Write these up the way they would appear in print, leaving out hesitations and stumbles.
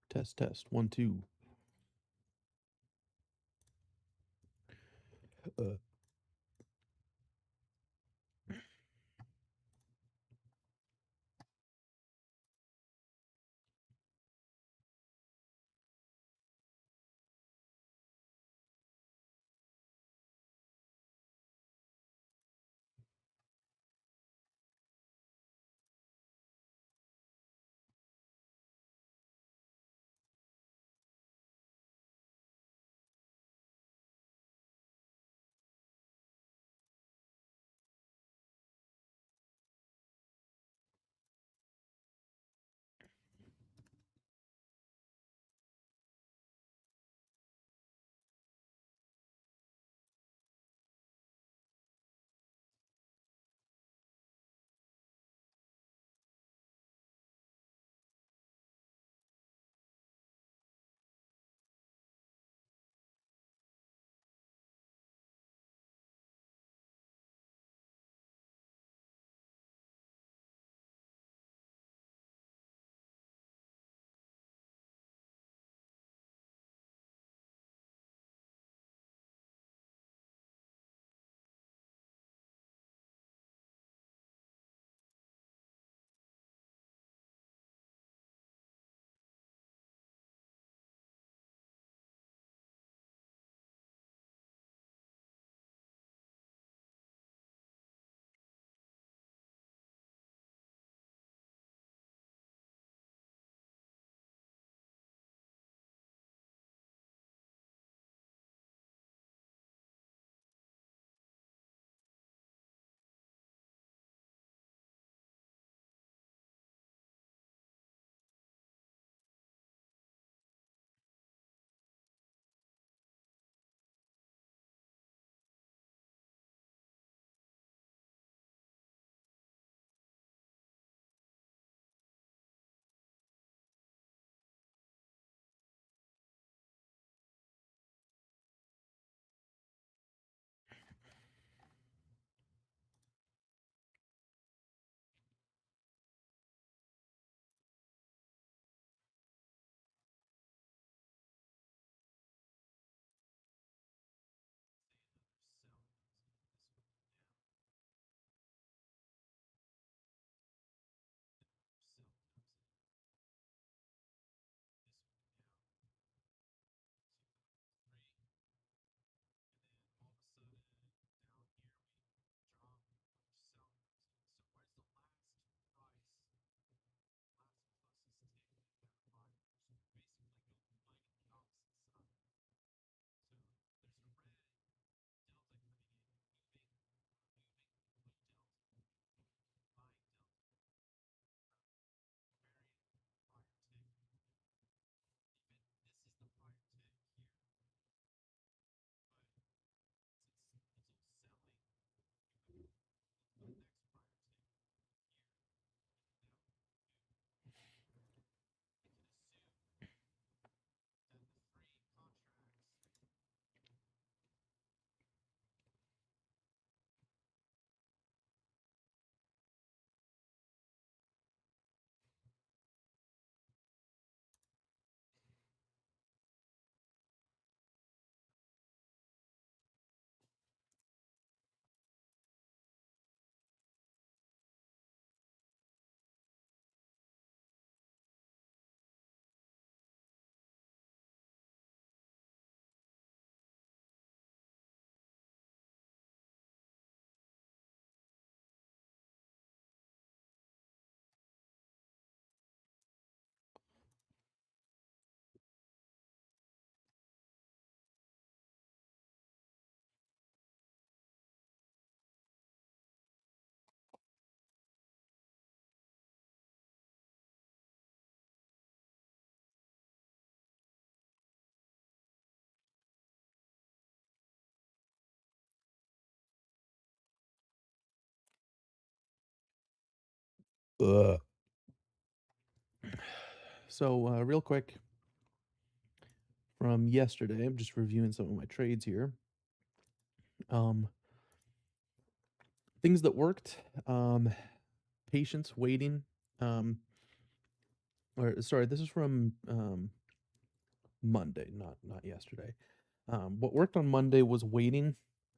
Test, test. 1, 2. Uh, uh. So, real quick from yesterday, I'm just reviewing some of my trades here. Um, things that worked, patience, waiting, or sorry, this is from Monday, not yesterday. What worked on Monday was waiting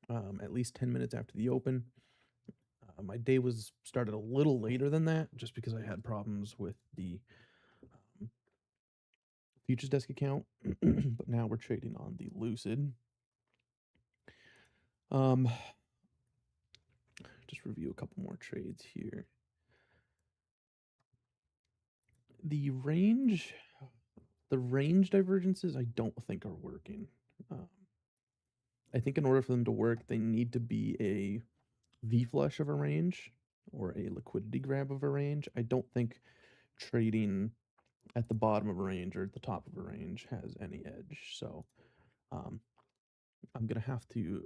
at least 10 minutes after the open. My day was started a little later than that just because I had problems with the um, futures desk account, but now we're trading on the Lucid. Just review a couple more trades here. The range, the range divergences, I don't think are working. I think in order for them to work, they need to be a V flush of a range or a liquidity grab of a range. I don't think trading at the bottom of a range or at the top of a range has any edge. So um, I'm gonna have to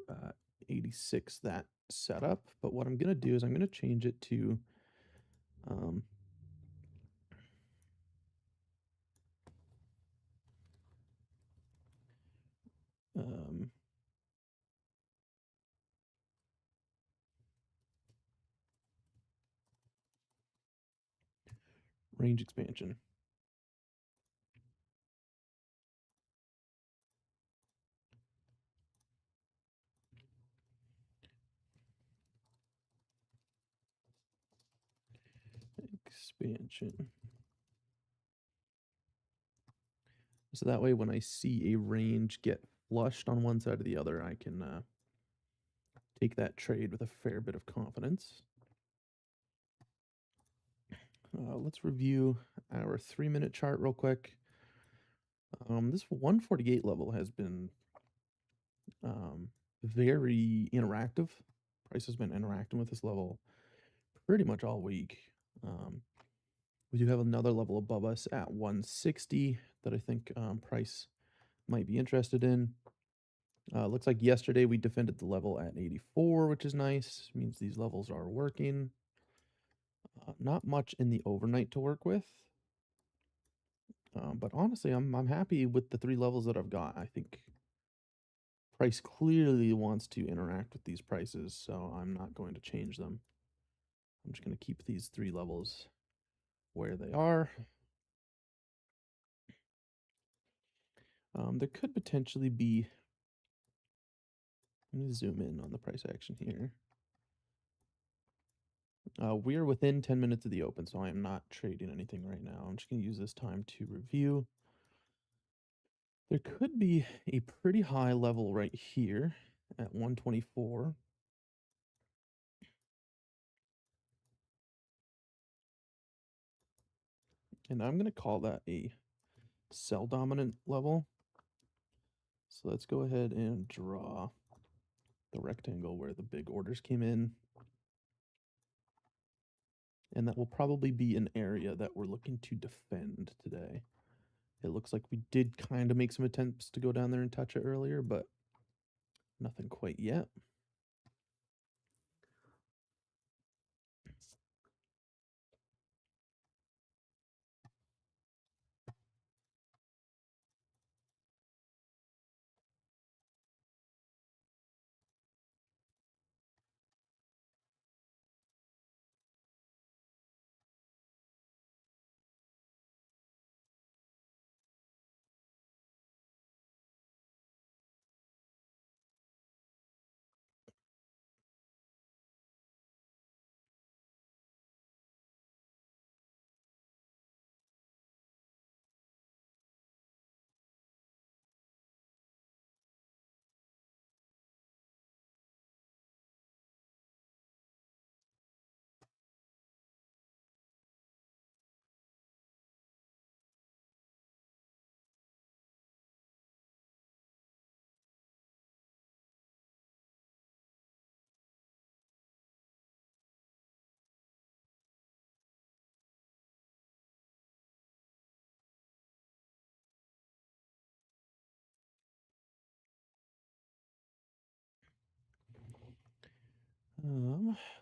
86 that setup. But what I'm gonna do is I'm gonna change it to um, um, range expansion. Expansion. So that way, when I see a range get flushed on one side or the other, I can take that trade with a fair bit of confidence. Let's review our 3-minute chart real quick. This 148 level has been very interactive. Price has been interacting with this level pretty much all week. We do have another level above us at 160 that I think price might be interested in. Looks like yesterday we defended the level at 84, which is nice. Means these levels are working. Not much in the overnight to work with. But honestly, I'm happy with the 3 levels that I've got. I think price clearly wants to interact with these prices, so I'm not going to change them. I'm just going to keep these 3 levels where they are. There could potentially be, let me zoom in on the price action here. We are within 10 minutes of the open, so I am not trading anything right now. I'm just going to use this time to review. There could be a pretty high level right here at 124. And I'm going to call that a sell dominant level. So let's go ahead and draw the rectangle where the big orders came in. And that will probably be an area that we're looking to defend today. It looks like we did kind of make some attempts to go down there and touch it earlier, but nothing quite yet.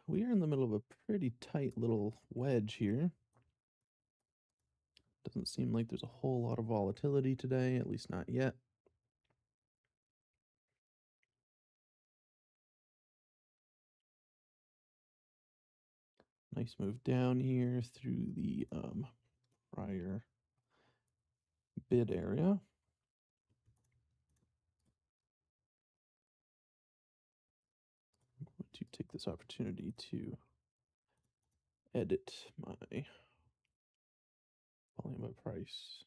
We are in the middle of a pretty tight little wedge here. Doesn't seem like there's a whole lot of volatility today, at least not yet. Nice move down here through the prior bid area. to take this opportunity to edit my volume by price.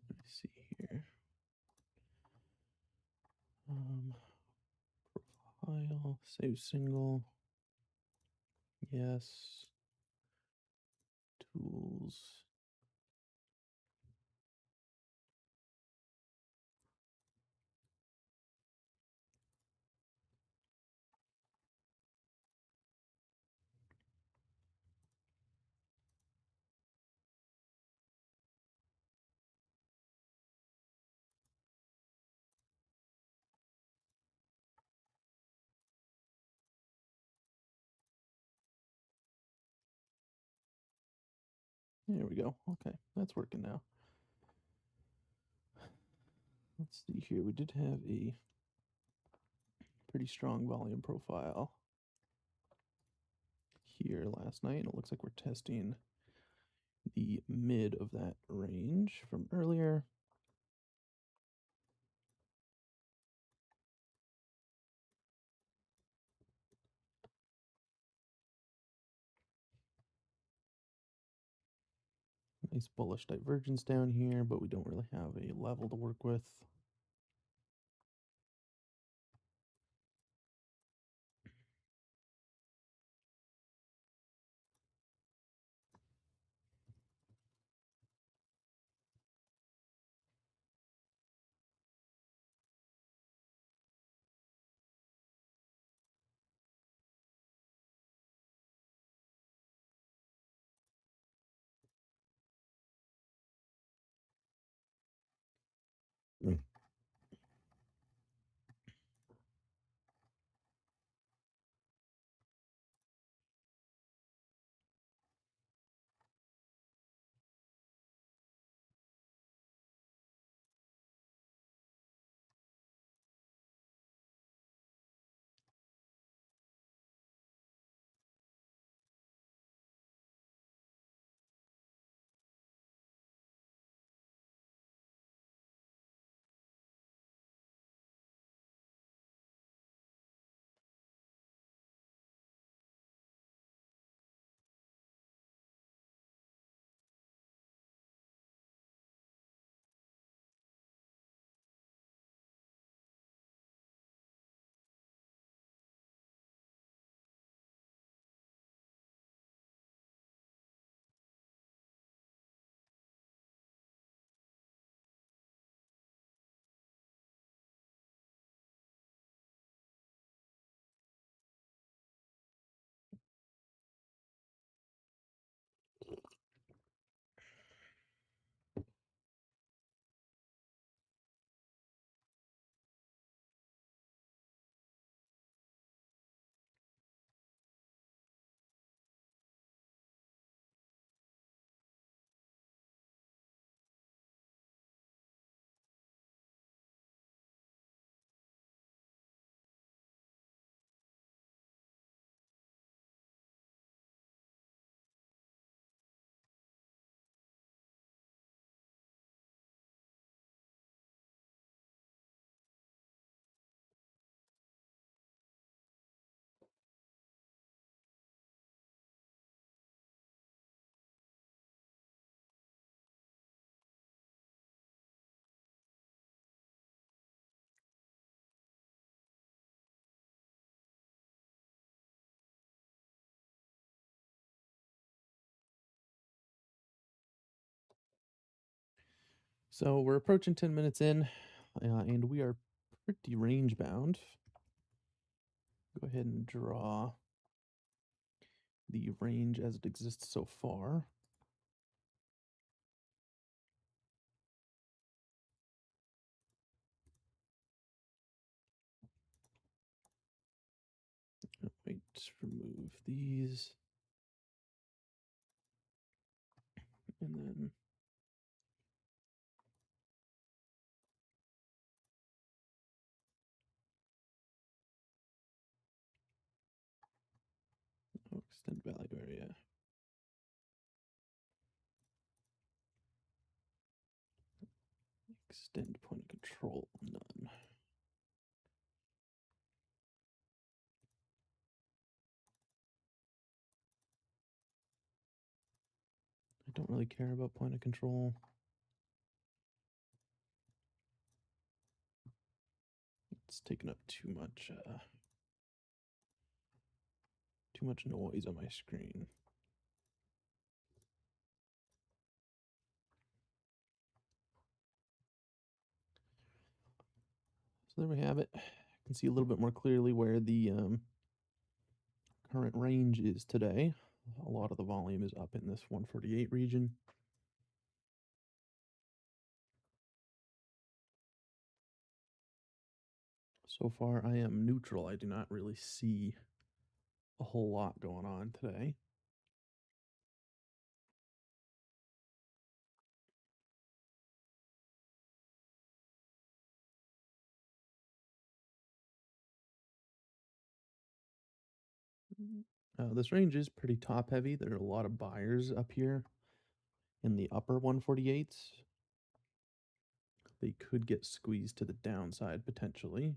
Let me see here. Profile, save single. Yes. Tools. There we go. Okay, that's working now. Let's see here. We did have a pretty strong volume profile here last night. It looks like we're testing the mid of that range from earlier. Nice bullish divergence down here, but we don't really have a level to work with. Mm. So we're approaching 10 minutes in, and we are pretty range bound. Go ahead and draw the range as it exists so far. Wait, remove these. And then extend value area. Extend point of control, none. I don't really care about point of control. It's taking up too much noise on my screen. So there we have it. You can see a little bit more clearly where the current range is today. A lot of the volume is up in this 148 region. So far, I am neutral. I do not really see a whole lot going on today. This range is pretty top heavy. There are a lot of buyers up here in the upper 148s. They could get squeezed to the downside potentially.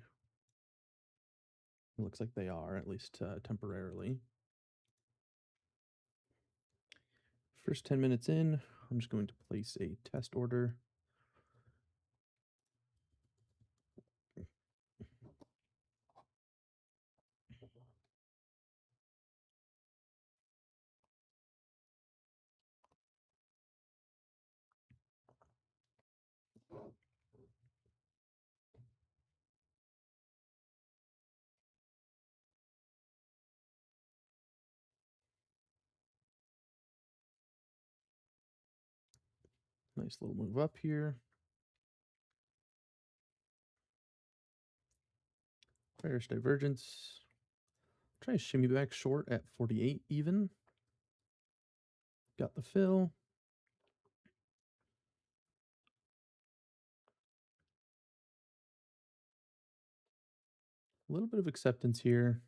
It looks like they are, at least temporarily. First 10 minutes in, I'm just going to place a test order. Nice little move up here. Bearish divergence. Try to shimmy back short at 48 even. Got the fill. A little bit of acceptance here.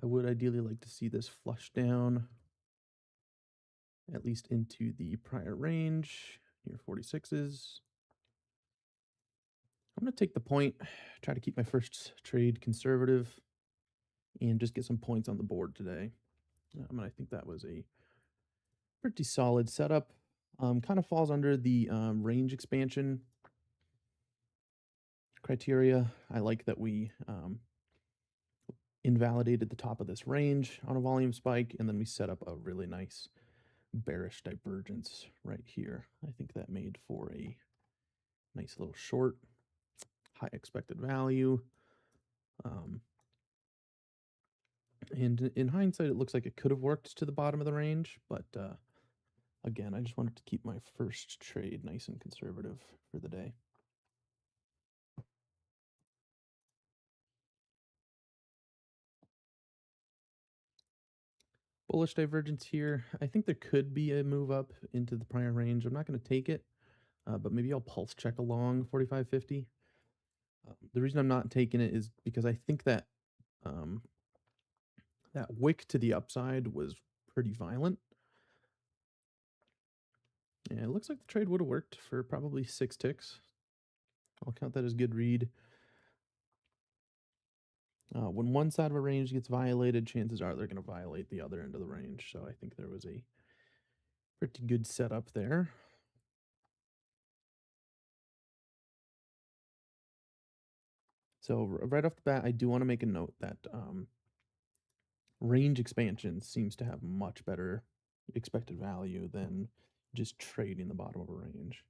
I would ideally like to see this flush down at least into the prior range, near 46s. I'm going to take the point, try to keep my first trade conservative, and just get some points on the board today. And I think that was a pretty solid setup. Kind of falls under the range expansion criteria. I like that we invalidated the top of this range on a volume spike, and then we set up a really nice bearish divergence right here. I think that made for a nice little short, high expected value. And in hindsight, it looks like it could have worked to the bottom of the range, but again, I just wanted to keep my first trade nice and conservative for the day. Bullish divergence here. I think there could be a move up into the prior range. I'm not going to take it, but maybe I'll pulse check along 45.50. The reason I'm not taking it is because I think that that wick to the upside was pretty violent. Yeah, it looks like the trade would have worked for probably 6 ticks. I'll count that as good read. When one side of a range gets violated, chances are they're going to violate the other end of the range. So I think there was a pretty good setup there. So right off the bat, I do want to make a note that range expansion seems to have much better expected value than just trading the bottom of a range.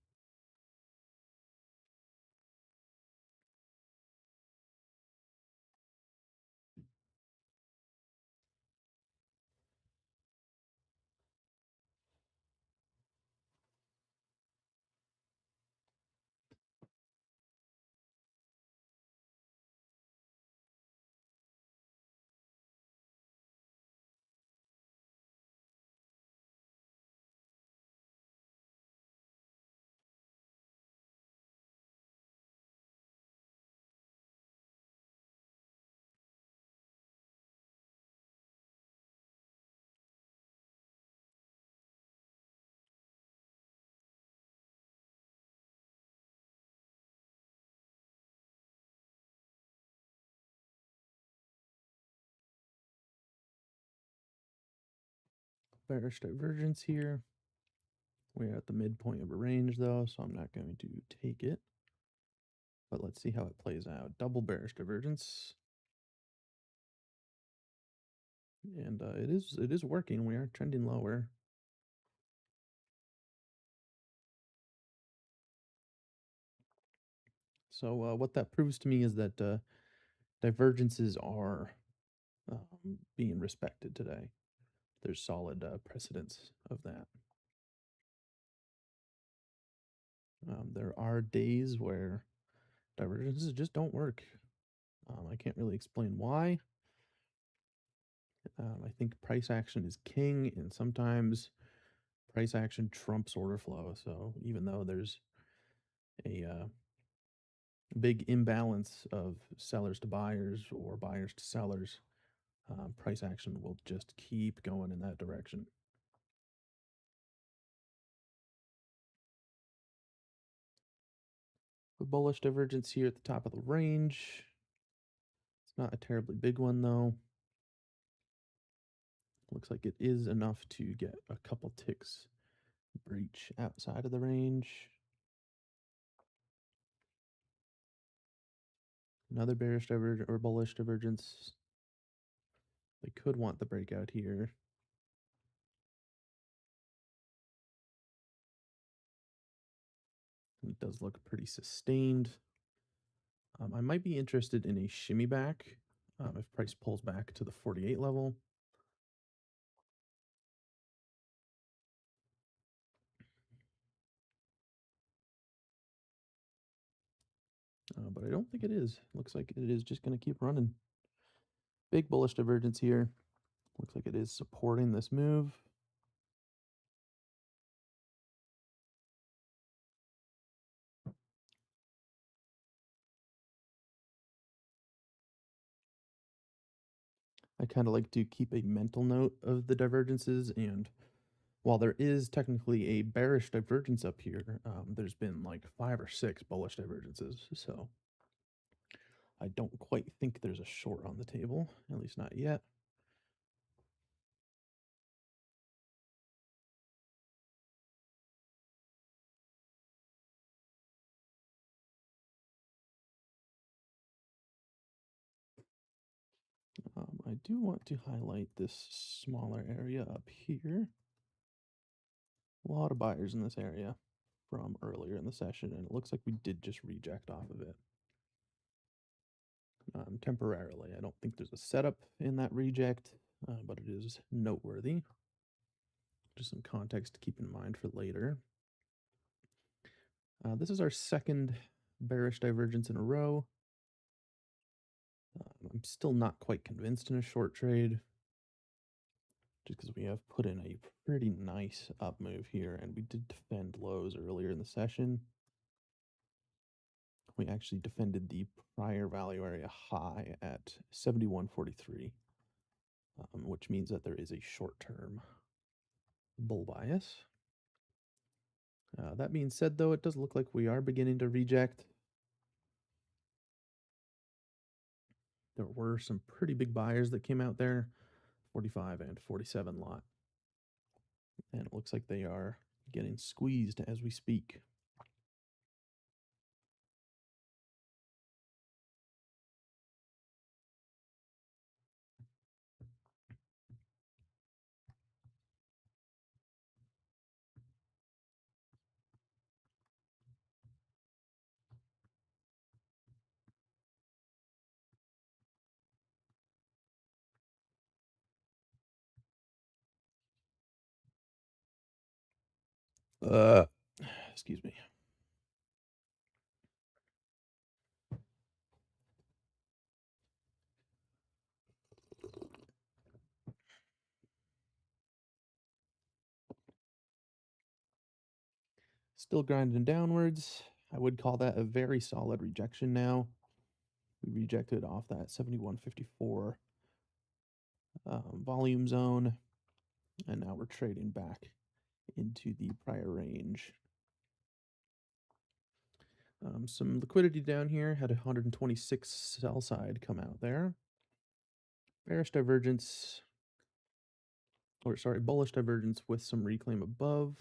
bearish divergence here. We're at the midpoint of a range though, so I'm not going to take it. But let's see how it plays out. Double bearish divergence. And it is working. We are trending lower. So what that proves to me is that divergences are being respected today. There's solid precedence of that. There are days where divergences just don't work. I can't really explain why. I think price action is king, and sometimes price action trumps order flow. So even though there's a big imbalance of sellers to buyers or buyers to sellers, price action will just keep going in that direction. A bullish divergence here at the top of the range. It's not a terribly big one though. Looks like it is enough to get a couple ticks breach outside of the range. Another bearish divergence or bullish divergence. They could want the breakout here. It does look pretty sustained. I might be interested in a shimmy back if price pulls back to the 48 level. But I don't think it is. Looks like it is just going to keep running. Big bullish divergence here. Looks like it is supporting this move. I kind of like to keep a mental note of the divergences, and while there is technically a bearish divergence up here, there's been like 5 or 6 bullish divergences, so I don't quite think there's a short on the table, at least not yet. I do want to highlight this smaller area up here. A lot of buyers in this area from earlier in the session, and it looks like we did just reject off of it. Temporarily. I don't think there's a setup in that reject, but it is noteworthy. Just some context to keep in mind for later. This is our second bearish divergence in a row. I'm still not quite convinced in a short trade, just because we have put in a pretty nice up move here, and we did defend lows earlier in the session. We actually defended the prior value area high at 71.43, which means that there is a short-term bull bias. That being said, though, it does look like we are beginning to reject. There were some pretty big buyers that came out there, 45 and 47 lot. And it looks like they are getting squeezed as we speak. Excuse me. Still grinding downwards. I would call that a very solid rejection now. We rejected off that 71.54 volume zone, and now we're trading back into the prior range. Some liquidity down here, had 126 sell side come out there. Bearish divergence. or sorry, bullish divergence with some reclaim above.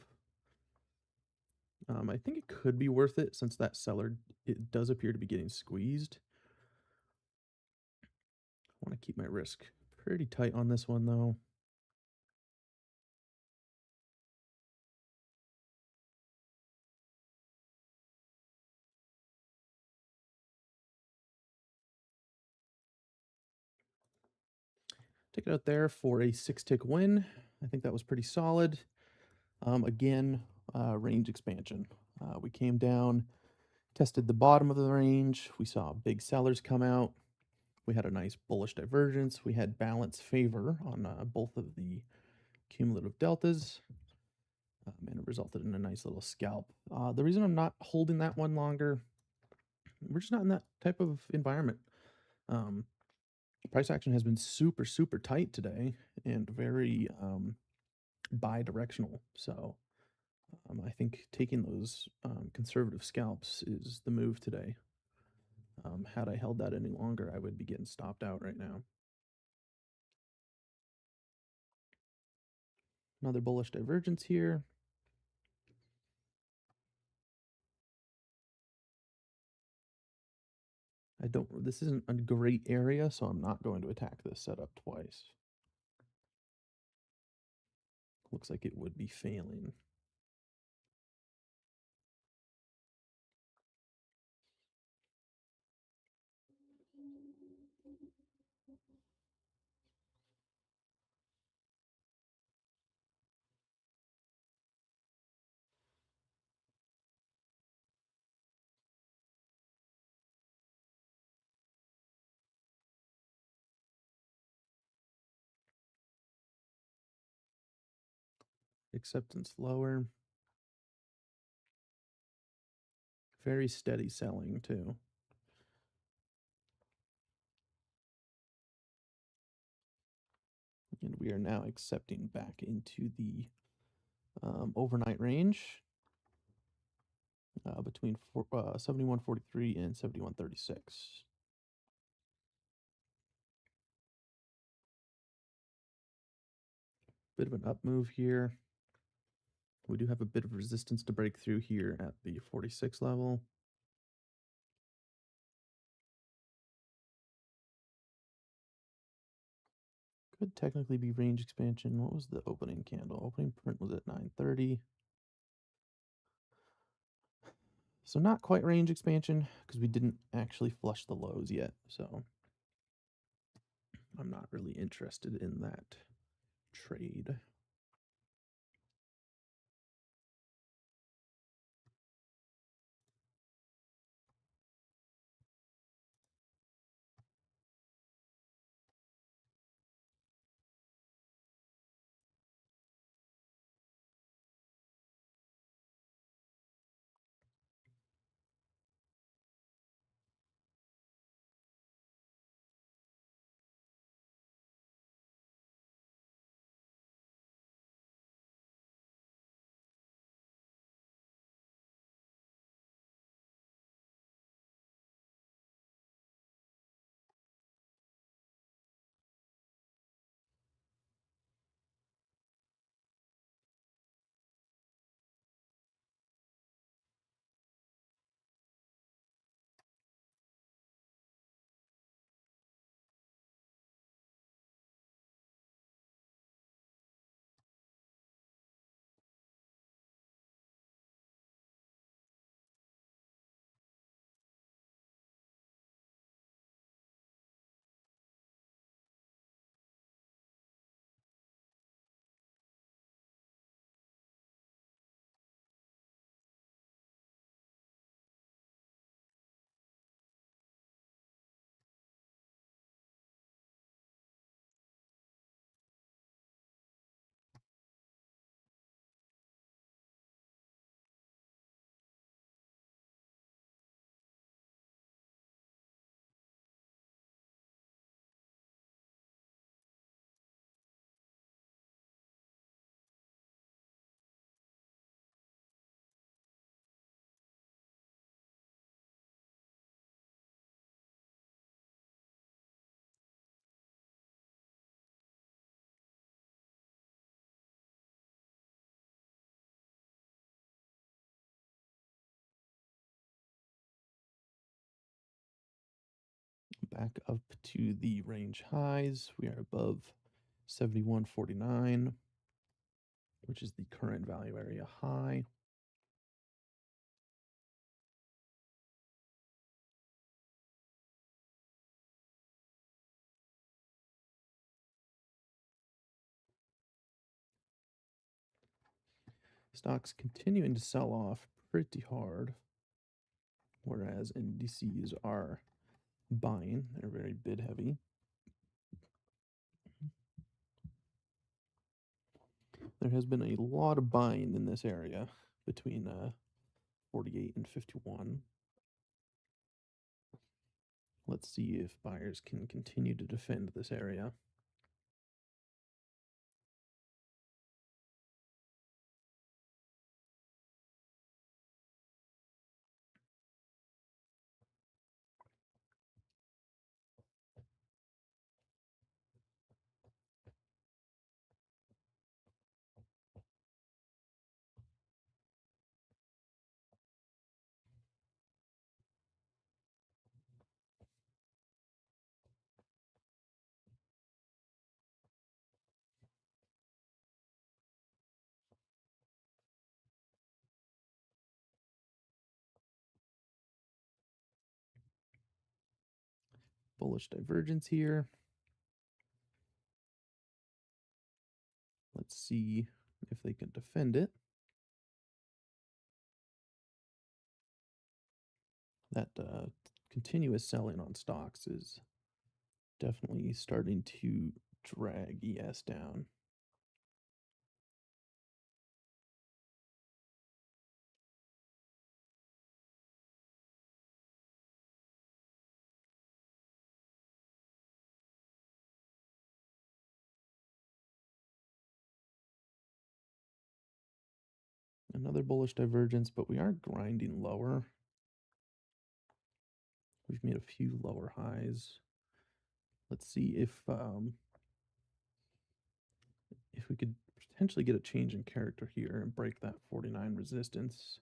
I think it could be worth it since that seller, it does appear to be getting squeezed. I want to keep my risk pretty tight on this one though. Take it out there for a 6-tick win. I think that was pretty solid. Again, range expansion. We came down, tested the bottom of the range. We saw big sellers come out. We had a nice bullish divergence. We had balance favor on both of the cumulative deltas. And it resulted in a nice little scalp. The reason I'm not holding that one longer, we're just not in that type of environment. Price action has been super, super tight today and very bi-directional. So I think taking those conservative scalps is the move today. Had I held that any longer, I would be getting stopped out right now. Another bullish divergence here. This isn't a great area, so I'm not going to attack this setup twice. Looks like it would be failing. Acceptance lower. Very steady selling too. And we are now accepting back into the overnight range between 71.43 and 71.36. Bit of an up move here. We do have a bit of resistance to break through here at the 46 level. Could technically be range expansion. What was the opening candle? Opening print was at 9:30. So not quite range expansion because we didn't actually flush the lows yet. So I'm not really interested in that trade. Back up to the range highs. We are above 71.49, which is the current value area high. Stocks continuing to sell off pretty hard, whereas indices are buying. They're very bid heavy. There has been a lot of buying in this area between 48 and 51. Let's see if buyers can continue to defend this area. Bullish divergence here. Let's see if they can defend it. That continuous selling on stocks is definitely starting to drag ES down. Another bullish divergence, but we are grinding lower. We've made a few lower highs. Let's see if we could potentially get a change in character here and break that 49 resistance.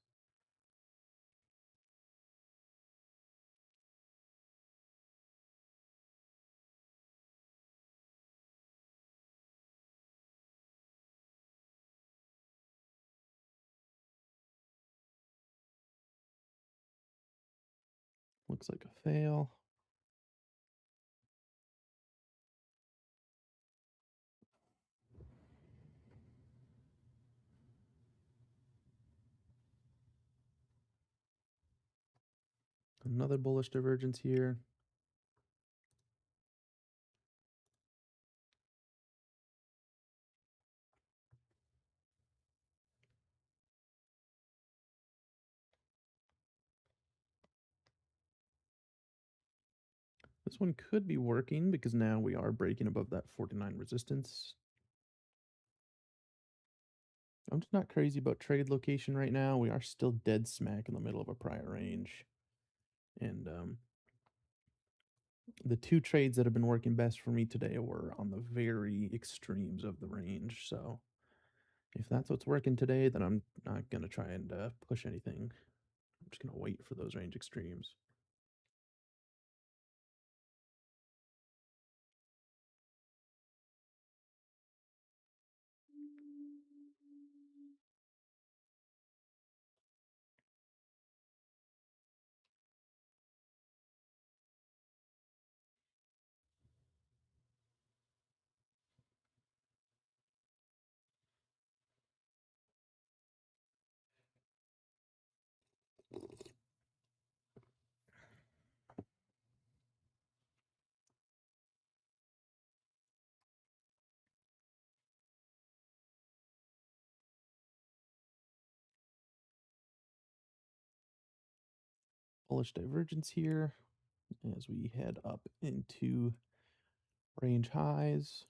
Looks like a fail. Another bullish divergence here. This one could be working because now we are breaking above that 49 resistance. I'm just not crazy about trade location right now. We are still dead smack in the middle of a prior range. And the two trades that have been working best for me today were on the very extremes of the range. So if that's what's working today, then I'm not going to try and push anything. I'm just going to wait for those range extremes. Bullish divergence here as we head up into range highs.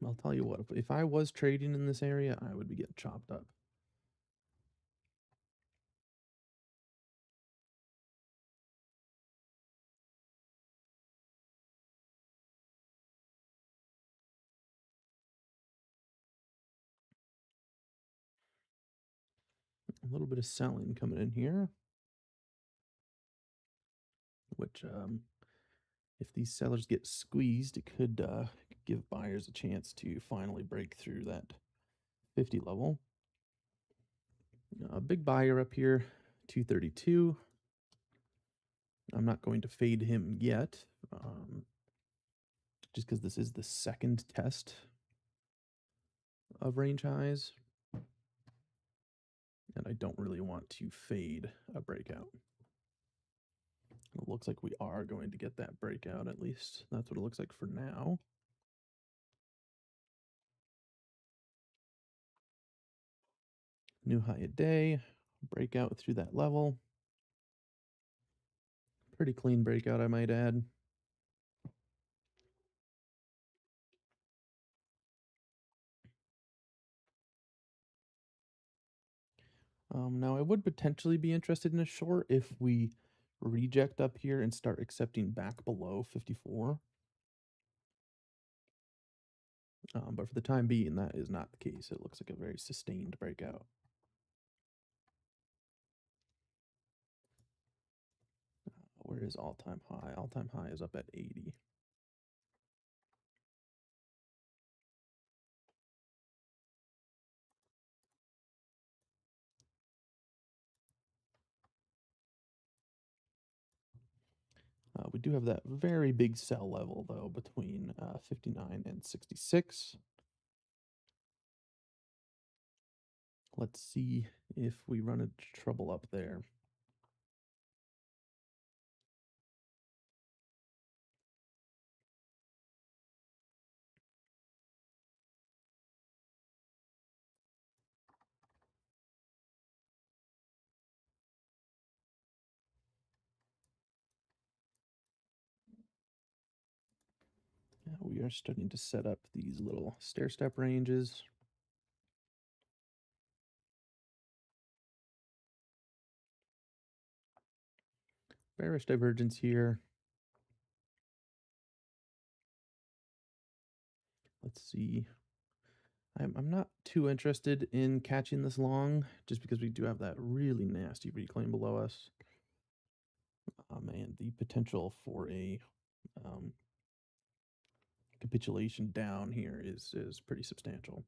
I'll tell you what, if I was trading in this area, I would be getting chopped up. A little bit of selling coming in here, which if these sellers get squeezed, it could give buyers a chance to finally break through that 50 level. A big buyer up here, 232. I'm not going to fade him yet, just because this is the second test of range highs. And I don't really want to fade a breakout. It looks like we are going to get that breakout, at least. That's what it looks like for now. New high a day, breakout through that level. Pretty clean breakout, I might add. Now, I would potentially be interested in a short if we reject up here and start accepting back below 54. But for the time being, that is not the case. It looks like a very sustained breakout. Where is all-time high? All-time high is up at 80. We do have that very big sell level, though, between 59 and 66. Let's see if we run into trouble up there. We are starting to set up these little stair-step ranges. Bearish divergence here. Let's see. I'm not too interested in catching this long, just because we do have that really nasty reclaim below us. And the potential for a capitulation down here is pretty substantial.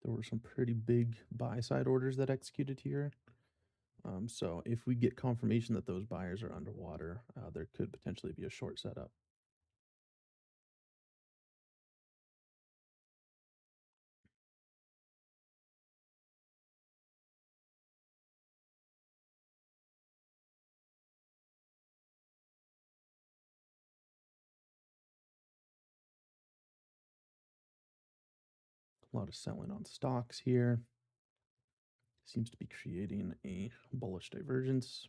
There were some pretty big buy side orders that executed here. So if we get confirmation that those buyers are underwater, there could potentially be a short setup. A lot of selling on stocks here. Seems to be creating a bullish divergence.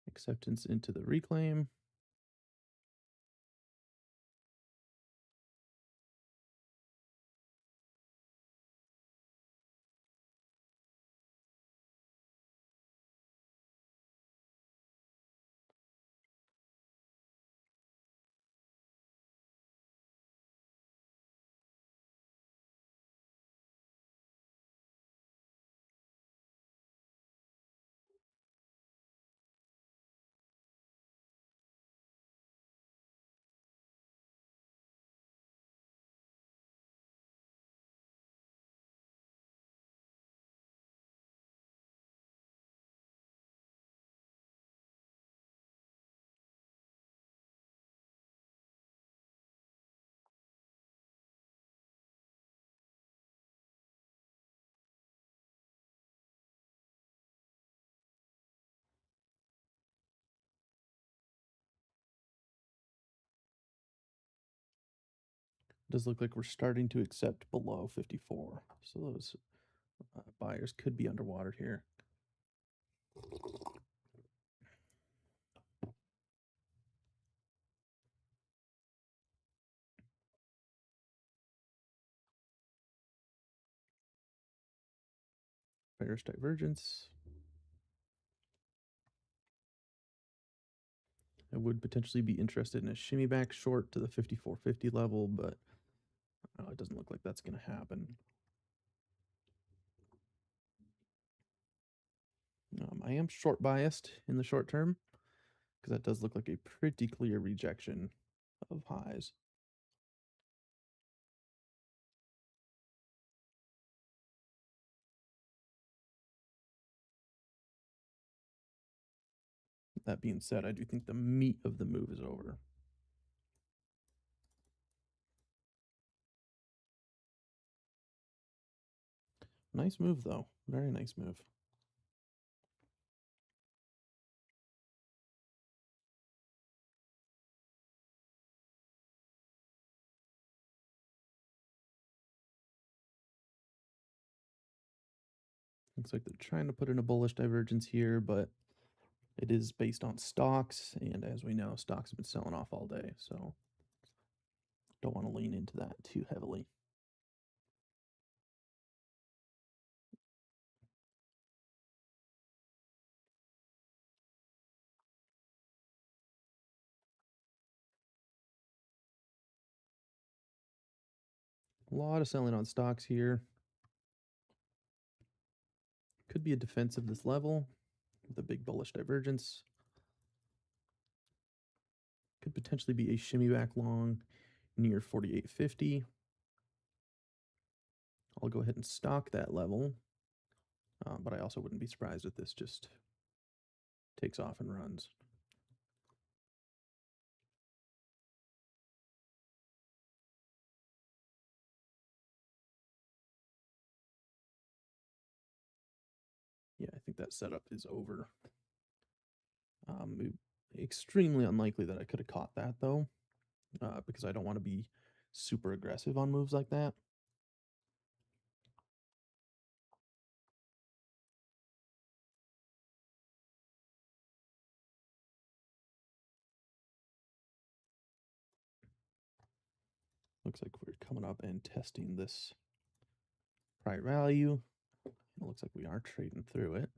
Acceptance into the reclaim. Does look like we're starting to accept below 54. So those buyers could be underwater here. bearish divergence. I would potentially be interested in a shimmy back short to the 54.50 level, but it doesn't look like that's going to happen. I am short biased in the short term because that does look like a pretty clear rejection of highs. That being said, I do think the meat of the move is over. Nice move, though. Very nice move. Looks like they're trying to put in a bullish divergence here, but it is based on stocks, and as we know, stocks have been selling off all day, so don't want to lean into that too heavily. A lot of selling on stocks here. Could be a defense of this level with a big bullish divergence. Could potentially be a shimmy back long near 48.50. I'll go ahead and stock that level, but I also wouldn't be surprised if this just takes off and runs. Yeah, I think that setup is over. Extremely unlikely that I could have caught that, though, because I don't want to be super aggressive on moves like that. Looks like we're coming up and testing this prior value. It looks like we are trading through it.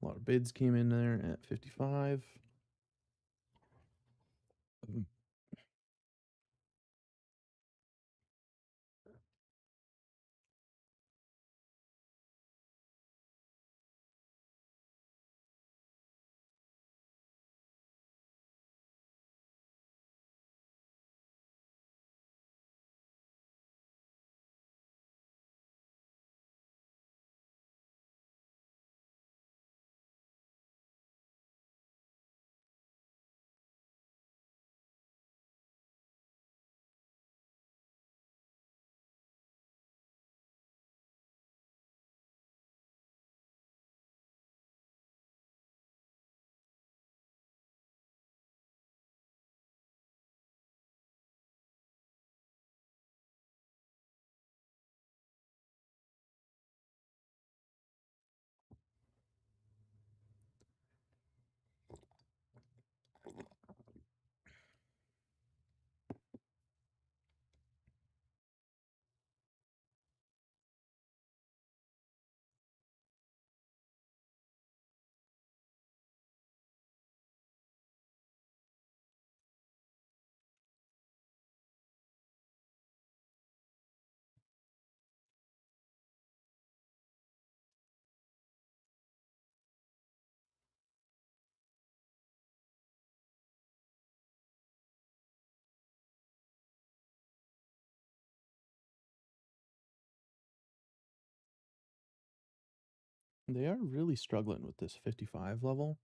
A lot of bids came in there at 55. They are really struggling with this 55 level.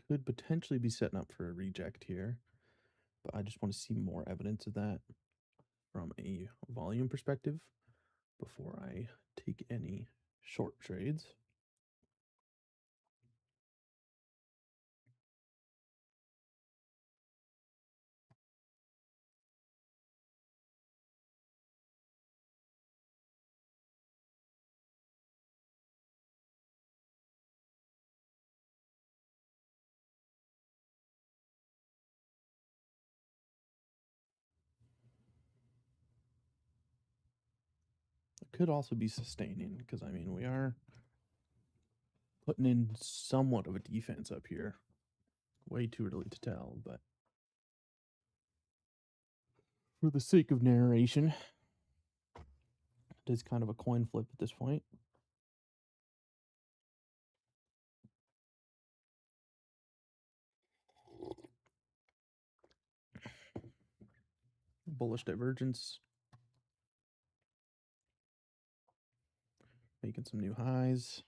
Could potentially be setting up for a reject here, but I just want to see more evidence of that from a volume perspective before I take any short trades. could also be sustaining because, I mean, we are putting in somewhat of a defense up here. Way too early to tell, but for the sake of narration, it is kind of a coin flip at this point. Bullish divergence. Making some new highs.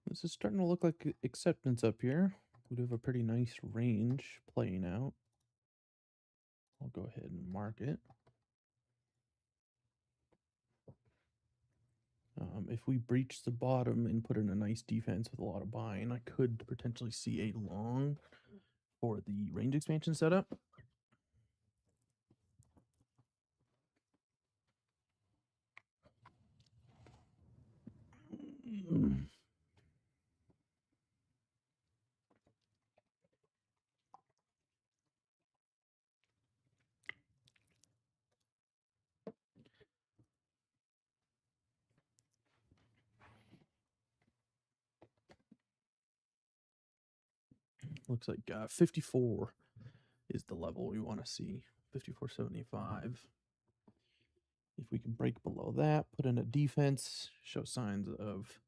This is starting to look like acceptance up here. We do have a pretty nice range playing out. I'll go ahead and mark it. If we breach the bottom and put in a nice defense with a lot of buying, I could potentially see a long for the range expansion setup. Looks like 54 is the level we want to see. 54.75. If we can break below that, put in a defense, show signs of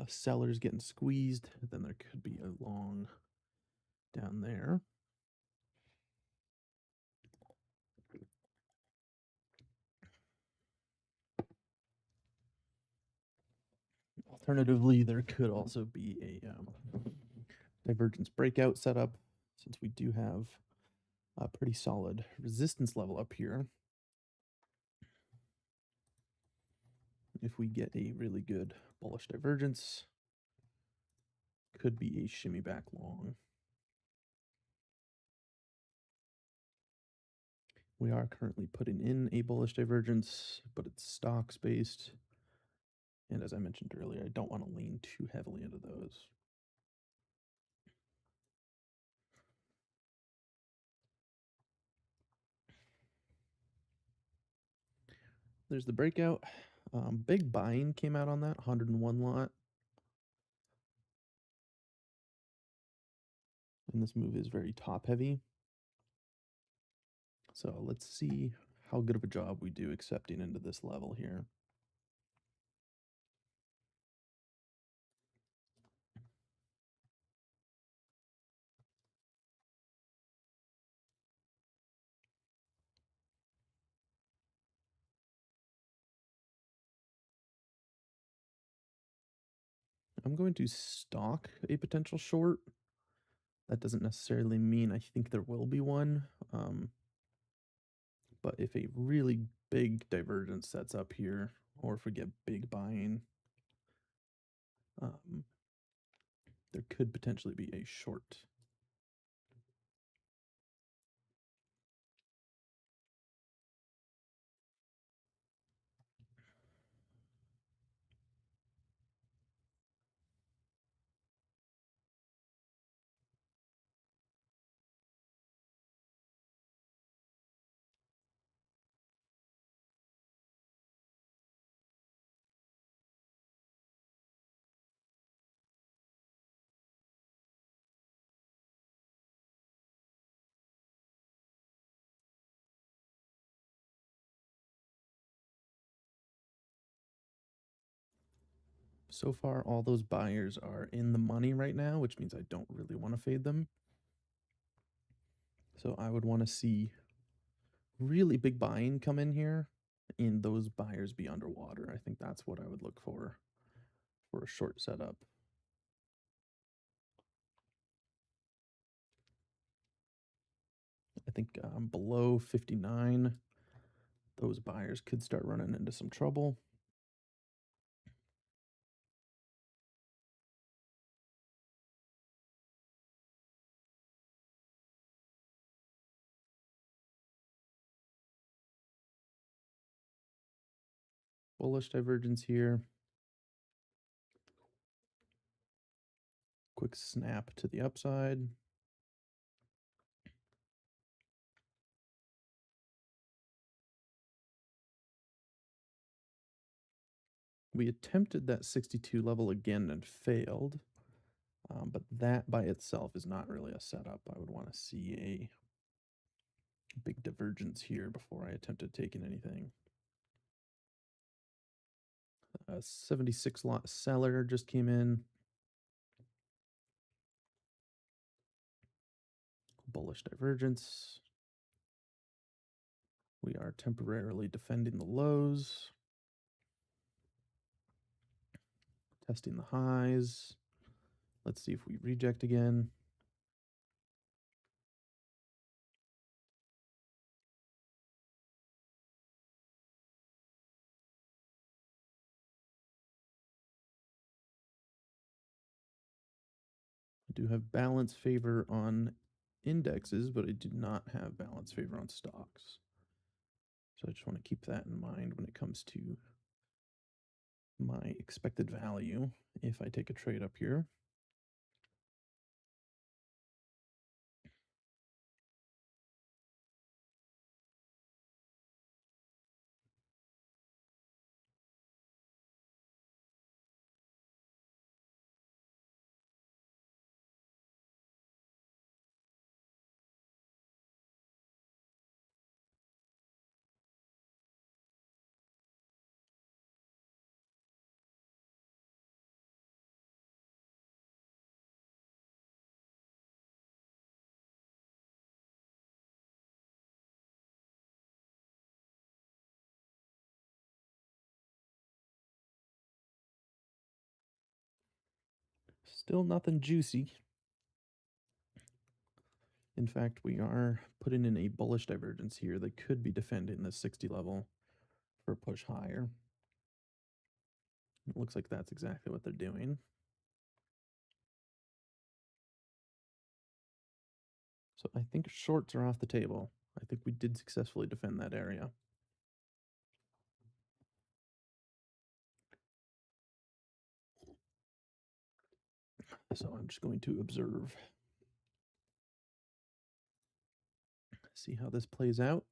sellers getting squeezed, then there could be a long down there. Alternatively, there could also be a divergence breakout setup, since we do have a pretty solid resistance level up here. If we get a really good bullish divergence, could be a shimmy back long. We are currently putting in a bullish divergence, but it's stocks based. And as I mentioned earlier, I don't want to lean too heavily into those. There's the breakout. Big buying came out on that 101 lot. And this move is very top heavy. So let's see how good of a job we do accepting into this level here. I'm going to stalk a potential short. That doesn't necessarily mean I think there will be one. But if a really big divergence sets up here, or if we get big buying, there could potentially be a short. So far, all those buyers are in the money right now, which means I don't really want to fade them. So I would want to see really big buying come in here and those buyers be underwater. I think that's what I would look for a short setup. I think below 59, those buyers could start running into some trouble. Bullish divergence here. Quick snap to the upside. We attempted that 62 level again and failed, but that by itself is not really a setup. I would want to see a big divergence here before I attempted taking anything. 76 lot seller just came in. Bullish divergence. We are temporarily defending the lows. Testing the highs. Let's see if we reject again. I do have balance favor on indexes, but I do not have balance favor on stocks. So I just want to keep that in mind when it comes to my expected value if I take a trade up here. Still nothing juicy. In fact, we are putting in a bullish divergence here that could be defending the 60 level for a push higher. It looks like that's exactly what they're doing. So I think shorts are off the table. I think we did successfully defend that area. So I'm just going to observe. See how this plays out.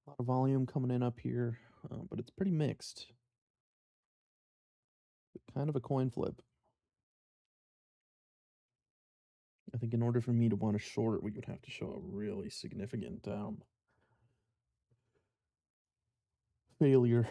A lot of volume coming in up here, but it's pretty mixed. Kind of a coin flip. I think in order for me to want to short, we would have to show a really significant failure.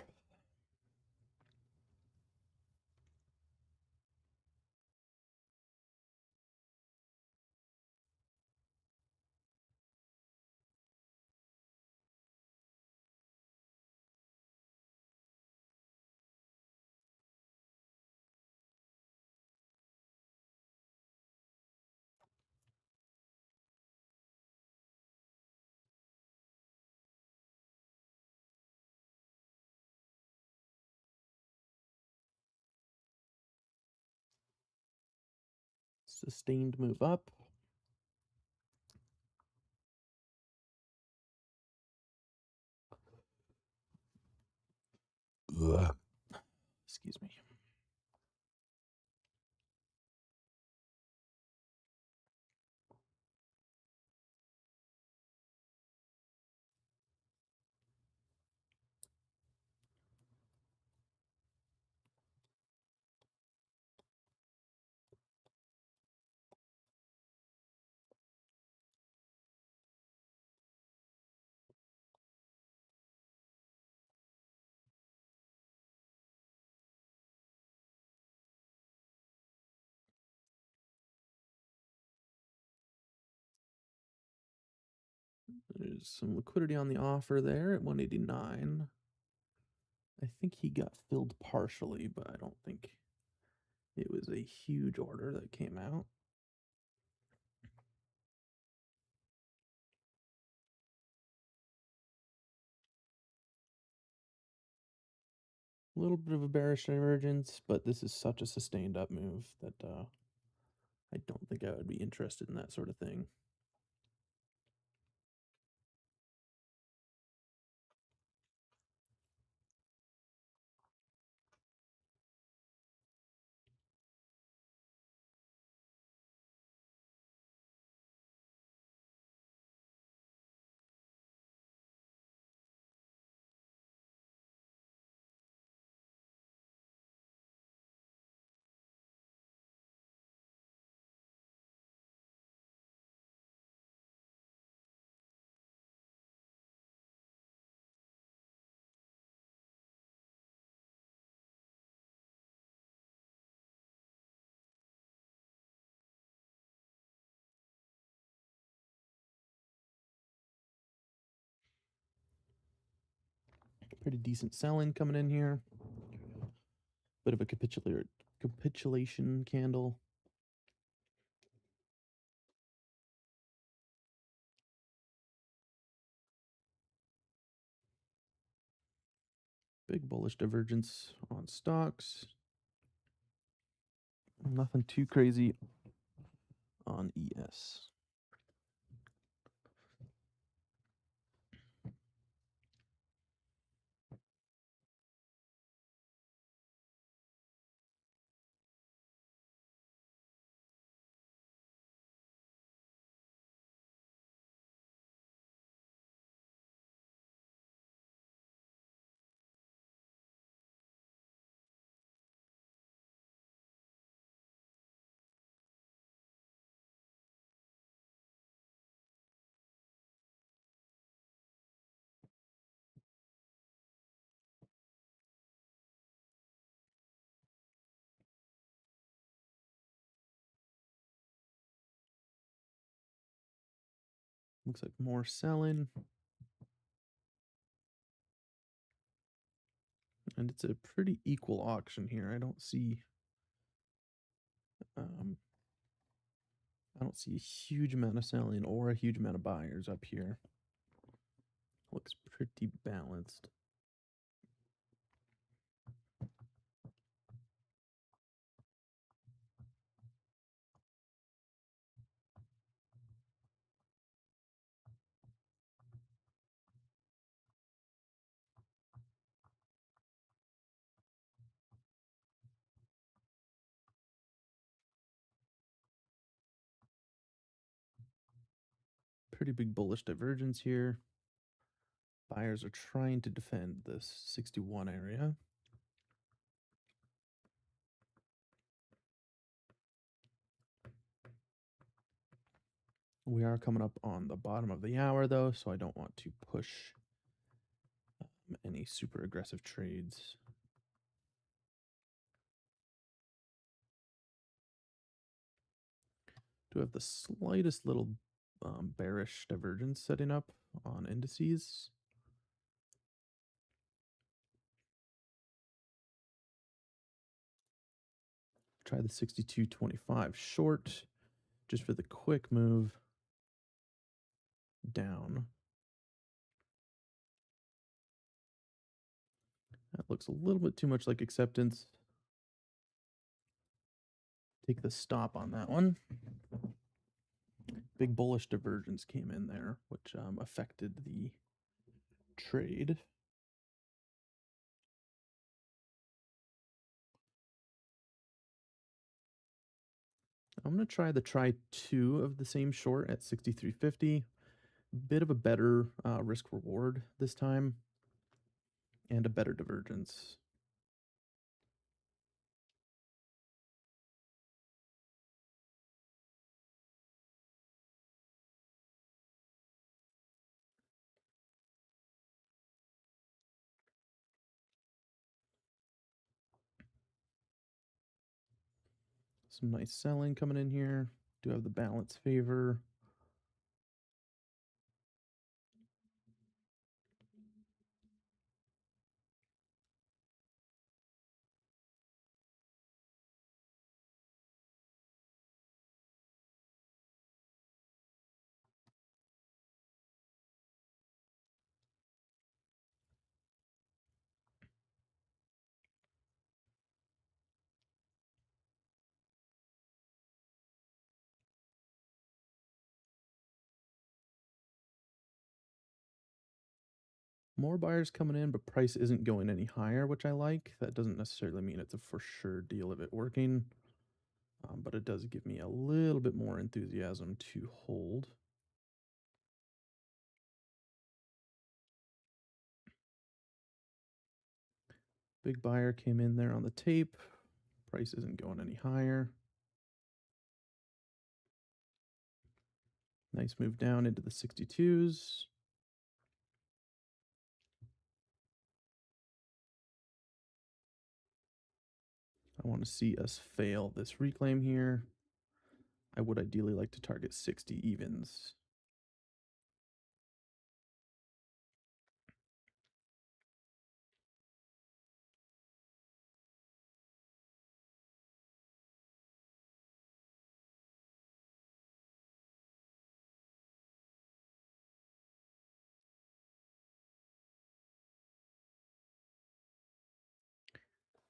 Sustained move up. Ugh. Excuse me. There's some liquidity on the offer there at 189. I think he got filled partially, but I don't think it was a huge order that came out. A little bit of a bearish divergence, but this is such a sustained up move that I don't think I would be interested in that sort of thing. Pretty decent selling coming in here. Bit of a capitulation candle. Big bullish divergence on stocks. Nothing too crazy on ES. Looks like more selling. And it's a pretty equal auction here. I don't see a huge amount of selling or a huge amount of buyers up here. Looks pretty balanced. Pretty big bullish divergence here. Buyers are trying to defend this 61 area. We are coming up on the bottom of the hour, though, so I don't want to push any super aggressive trades. Do have the slightest little bearish divergence setting up on indices. Try the 62.25 short just for the quick move down. That looks a little bit too much like acceptance. take the stop on that one. Big bullish divergence came in there, which affected the trade. I'm going to try 2 of the same short at 63.50. Bit of a better risk reward this time and a better divergence. Some nice selling coming in here. Do have the balance favor. More buyers coming in, but price isn't going any higher, which I like. That doesn't necessarily mean it's a for sure deal of it working, but it does give me a little bit more enthusiasm to hold. Big buyer came in there on the tape. Price isn't going any higher. Nice move down into the 62s. I want to see us fail this reclaim here. I would ideally like to target 60 evens.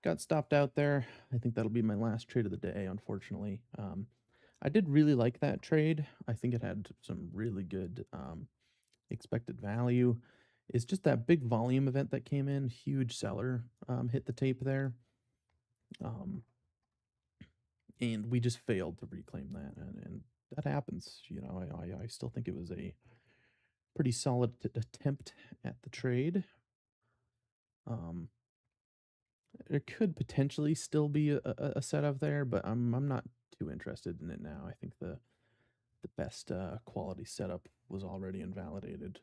Got stopped out there. I think that'll be my last trade of the day, unfortunately. I did really like that trade. I think it had some really good expected value. It's just that big volume event that came in, huge seller hit the tape there. And we just failed to reclaim that. And that happens. You know, I still think it was a pretty solid attempt at the trade. There could potentially still be a setup there, but I'm not too interested in it now. I think the best quality setup was already invalidated.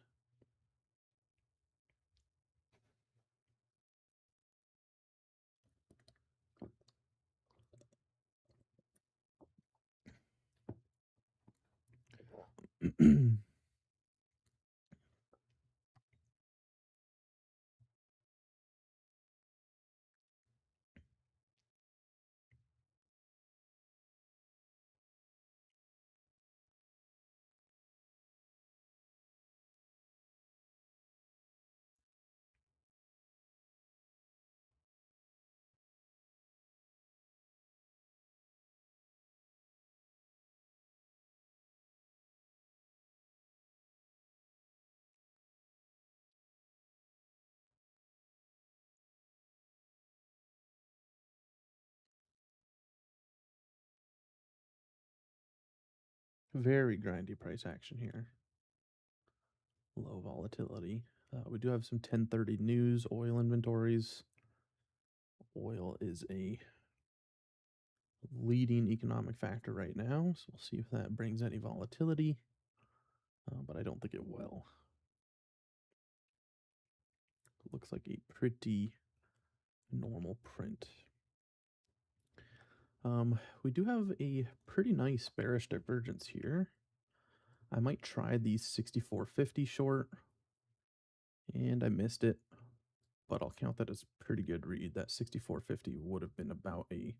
Very grindy price action here. Low volatility. We do have some 1030 news oil inventories. Oil is a leading economic factor right now, so we'll see if that brings any volatility, but I don't think it will. It looks like a pretty normal print. We do have a pretty nice bearish divergence here. I might try the 64.50 short, and I missed it, but I'll count that as a pretty good read. That 64.50 would have been about a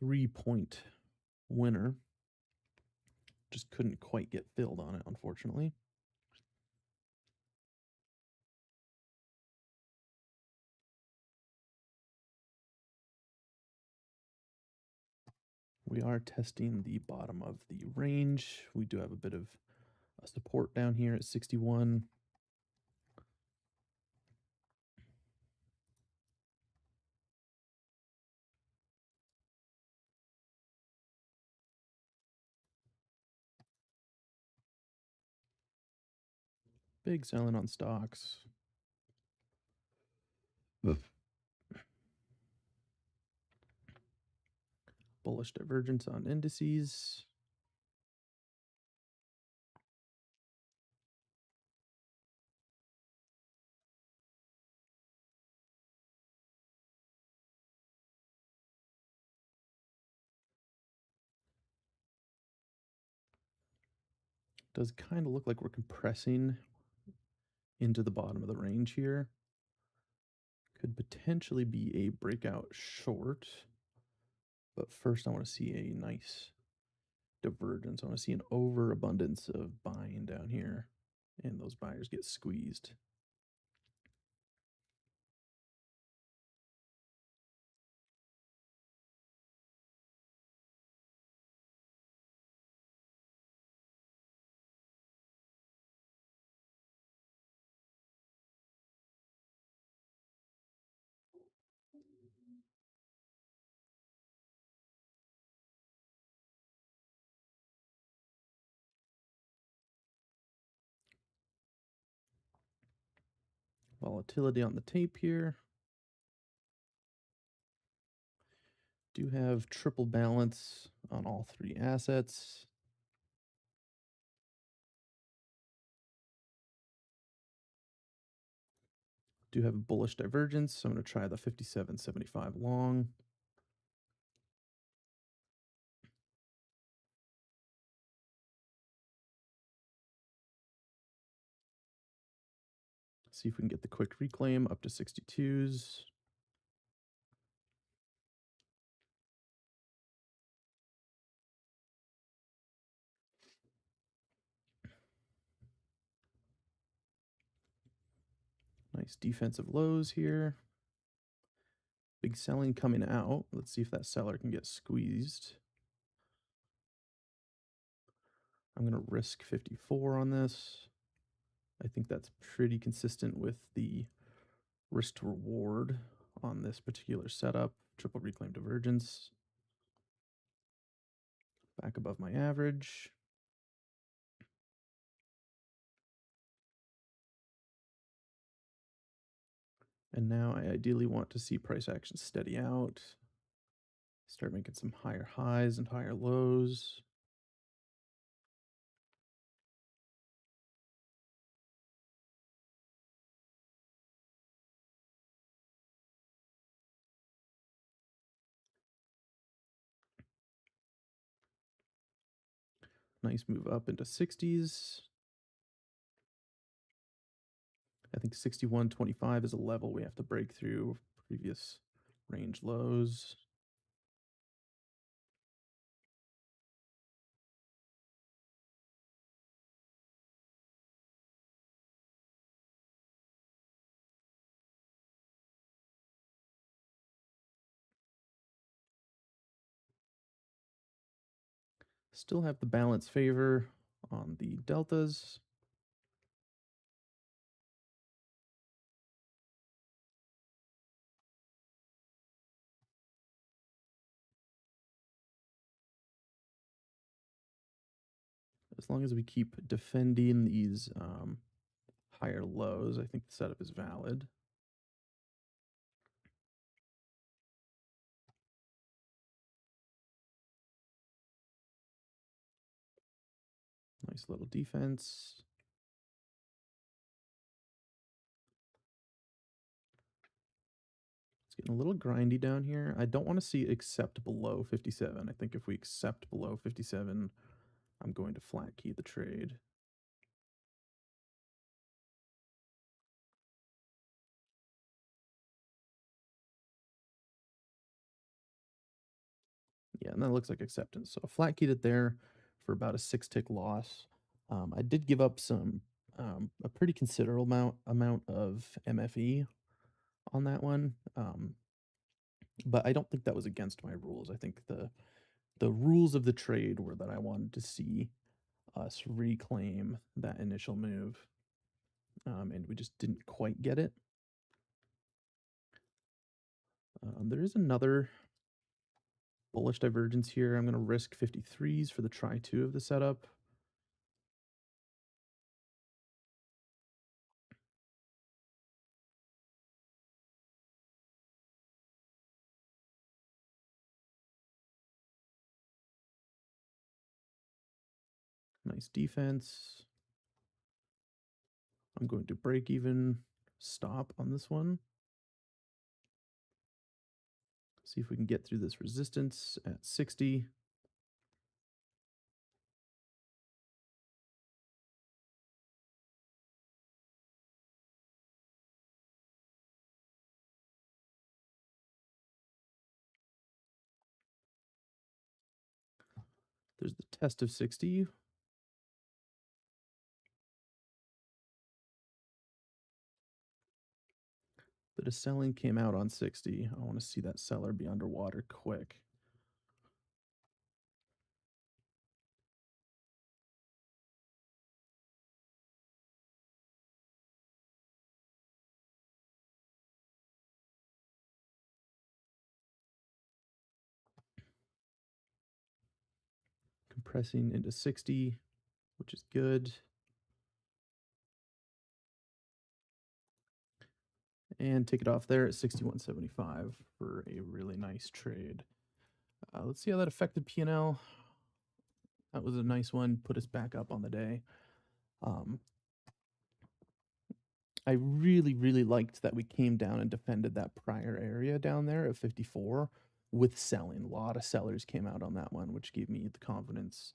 3-point winner. Just couldn't quite get filled on it, unfortunately. We are testing the bottom of the range. We do have a bit of a support down here at 61. Big selling on stocks. Bullish divergence on indices. Does kind of look like we're compressing into the bottom of the range here. Could potentially be a breakout short. But first I want to see a nice divergence. I want to see an overabundance of buying down here. And those buyers get squeezed. Volatility on the tape here. Do have triple balance on all three assets. Do have a bullish divergence, so I'm going to try the 57.75 long. See if we can get the quick reclaim up to 62s. Nice defensive lows here. Big selling coming out. Let's see if that seller can get squeezed. I'm going to risk 54 on this. I think that's pretty consistent with the risk to reward on this particular setup. Triple reclaim divergence. Back above my average. And now I ideally want to see price action steady out. Start making some higher highs and higher lows. Nice move up into 60s. I think 61.25 is a level we have to break through previous range lows. Still have the balance favor on the deltas. As long as we keep defending these higher lows, I think the setup is valid. Nice little defense. It's getting a little grindy down here. I don't want to see accept below 57. I think if we accept below 57, I'm going to flat key the trade. Yeah, and that looks like acceptance. So I flat keyed it there for about a 6 tick loss. I did give up some a pretty considerable amount of MFE on that one, but I don't think that was against my rules. I think the the rules of the trade were that I wanted to see us reclaim that initial move, and we just didn't quite get it. There is another bullish divergence here. I'm going to risk 53s for the try two of the setup. Nice defense. I'm going to break even stop on this one. See if we can get through this resistance at 60. There's the test of 60. But a selling came out on 60. I want to see that seller be underwater quick. Compressing into 60, which is good. And take it off there at 61.75 for a really nice trade. Let's see how that affected P&L. That was a nice one, put us back up on the day. I really, really liked that we came down and defended that prior area down there at 54 with selling. A lot of sellers came out on that one, which gave me the confidence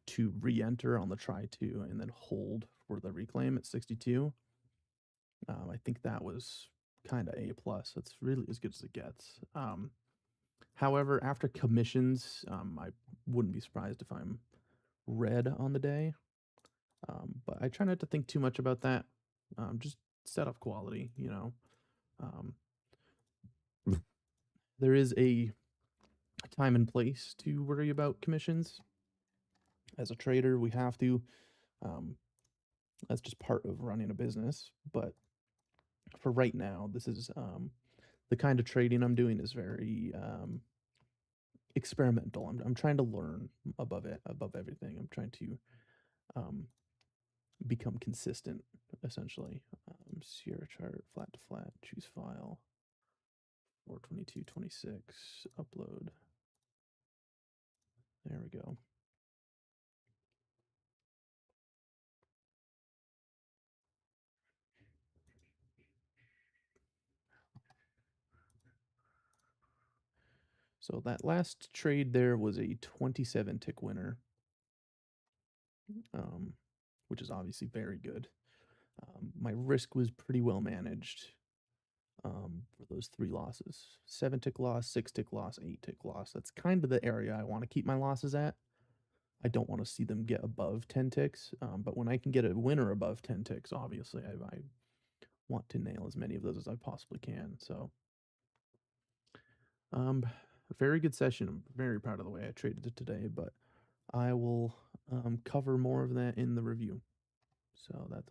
to re-enter on the try two and then hold for the reclaim at 62. I think that was kind of A plus. That's really as good as it gets. However, after commissions, I wouldn't be surprised if I'm red on the day. But I try not to think too much about that. Just set up quality, you know. There is a time and place to worry about commissions. As a trader, we have to. That's just part of running a business. But for right now, this is the kind of trading I'm doing is very experimental. I'm trying to learn above everything. I'm trying to become consistent, essentially. Sierra chart, flat to flat, choose file, 422.26, upload. There we go. So that last trade there was a 27 tick winner, which is obviously very good. My risk was pretty well managed for those 3 losses. 7 tick loss, 6 tick loss, 8 tick loss. That's kind of the area I want to keep my losses at. I don't want to see them get above 10 ticks, but when I can get a winner above 10 ticks, obviously I want to nail as many of those as I possibly can. So, very good session. I'm very proud of the way I traded it today, but I will cover more of that in the review. So that's all.